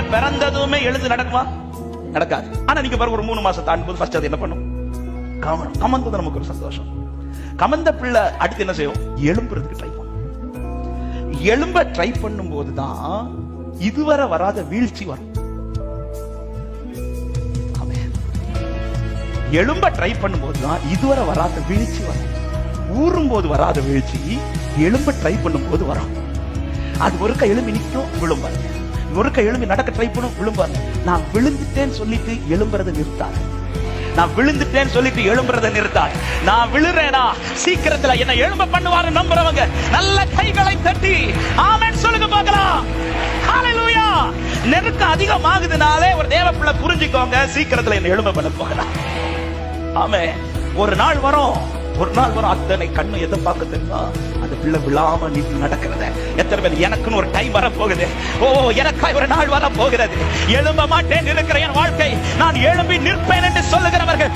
பையன் பிறந்ததுமே எழுந்து நடக்குமா? நடக்காது. ஆனா நீங்க பாருங்க, ஒரு 3 மாசம் தாண்டும் போது ஃபர்ஸ்ட் அது என்ன பண்ணும்? கமணும். கமந்தது நமக்கு ஒரு சந்தோஷம். கமந்த பிள்ளை அடுத்து என்ன செய்யும்? எழும்புறதுக்கு ட்ரை பண்ணும். எழும்ப ட்ரை பண்ணும் போதுதான் இதுவரை வராத வீழ்ச்சி வரும். எழும்ப ட்ரை பண்ணும் போதுதான் இதுவரை வராத வீழ்ச்சி வரும். ஊறும் போது வராத வீழ்ச்சி எழும்ப ட்ரை பண்ணும் போது வரும். அது ஒருக்க எழும்பி நிற்கும், விழும்பாரு. ஒருக்க எழும்பி நடக்க ட்ரை பண்ணும், விழும்பாரு. நான் விழுந்துட்டேன்னு சொல்லிட்டு எழும்புறதை நிறுத்தாரு. நான் விழுந்துட்டேன்னு சொல்லிட்டு எழும்புறதை நிறுத்தாரு. நான் விழுறேனா சீக்கிரத்துல என்ன எழும்ப பண்ணுவாரு நம்புறவங்க நல்ல கைகளை தட்டி ஆமென் சொல்லுங்க பார்க்கலாம். ஹalleluya. நெருக்கம் அதிகமாகுதுனாலே ஒரு தேவ பிள்ளை புரிஞ்சுக்கோங்க, சீக்கிரத்துல என்ன எழும்ப பண்ண போகிறார். ஆமென். ஒரு நாள் வரும், அத்தனை கண்ணு எதை பார்க்க தெரியுமா? அந்த பிள்ளை விழாம நின்று நடக்கிறத. எத்தனை பேர் எனக்குன்னு ஒரு டைம் வர போகுது, எனக்காய் ஒரு நாள் வர போகிறது, எழும்ப மாட்டேன் இருக்கிற என் வாழ்க்கை நான் எழும்பி நிற்பேன் என்று சொல்லுகிறவர்கள்